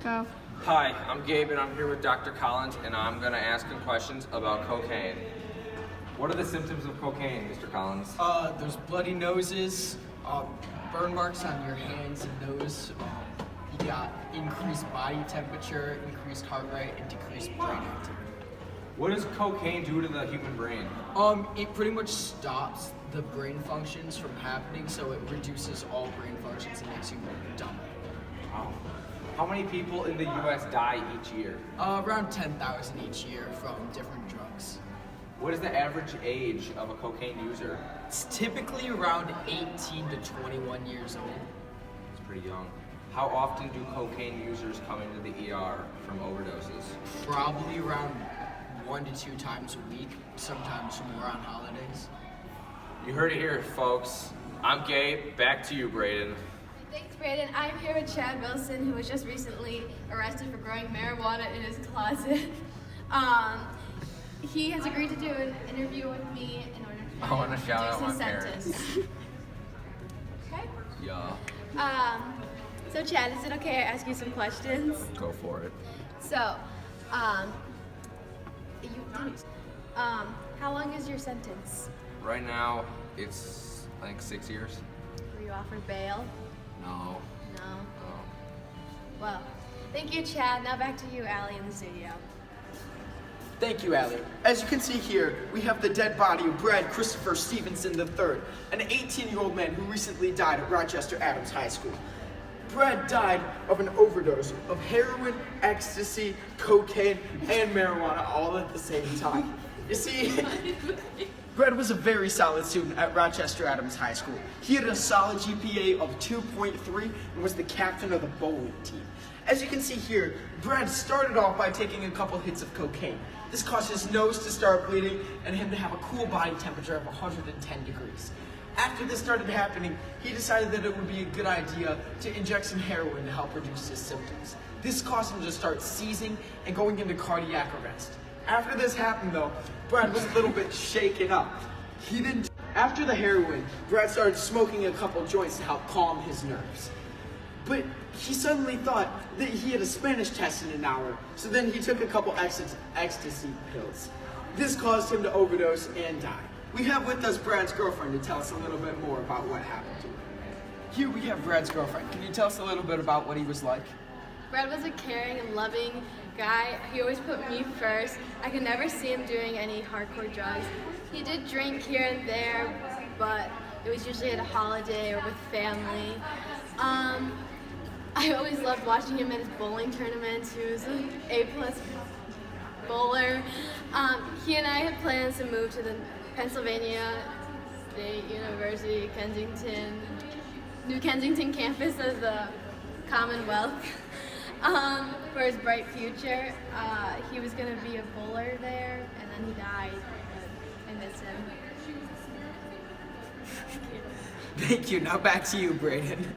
Go. Hi, I'm Gabe and I'm here with Dr. Collins and I'm going to ask him questions about cocaine. What are the symptoms of cocaine, Mr. Collins? There's bloody noses, burn marks on your hands and nose. You got increased body temperature, increased heart rate, and decreased brain activity. What does cocaine do to the human brain? It pretty much stops the brain functions from happening, so it reduces all brain functions and makes you dumb. Wow. How many people in the U.S. die each year? Around 10,000 each year from different drugs. What is the average age of a cocaine user? It's typically around 18 to 21 years old. It's pretty young. How often do cocaine users come into the ER from overdoses? Probably around 1 to 2 times a week, sometimes more on holidays. You heard it here, folks. I'm Gabe. Back to you, Braden. Thanks, Brandon. I'm here with Chad Wilson, who was just recently arrested for growing marijuana in his closet. He has agreed to do an interview with me in order to I wanna shout out reduce my his parents. sentence. Okay. Yeah. So Chad, is it okay I ask you some questions? Go for it. So, how long is your sentence? Right now, it's like 6 years. Were you offered bail? No. No. No. Well, thank you, Chad. Now back to you, Allie, in the studio. Thank you, Allie. As you can see here, we have the dead body of Brad Christopher Stevenson III, an 18-year-old man who recently died at Rochester Adams High School. Brad died of an overdose of heroin, ecstasy, cocaine, and marijuana all at the same time. You see, Brad was a very solid student at Rochester Adams High School. He had a solid GPA of 2.3 and was the captain of the bowling team. As you can see here, Brad started off by taking a couple hits of cocaine. This caused his nose to start bleeding and him to have a cool body temperature of 110 degrees. After this started happening, he decided that it would be a good idea to inject some heroin to help reduce his symptoms. This caused him to start seizing and going into cardiac arrest. After this happened though, Brad was a little bit shaken up. After the heroin, Brad started smoking a couple joints to help calm his nerves. But he suddenly thought that he had a Spanish test in an hour, so then he took a couple ecstasy pills. This caused him to overdose and die. We have with us Brad's girlfriend to tell us a little bit more about what happened to him. Here we have Brad's girlfriend. Can you tell us a little bit about what he was like? Brad was a caring and loving guy. He always put me first. I could never see him doing any hardcore drugs. He did drink here and there, but it was usually at a holiday or with family. I always loved watching him at his bowling tournaments. He was an A-plus bowler. He and I had plans to move to the Pennsylvania State University, New Kensington campus of the Commonwealth for his bright future. He was going to be a bowler there, and then he died. But I miss him. Thank you. Now back to you, Braden.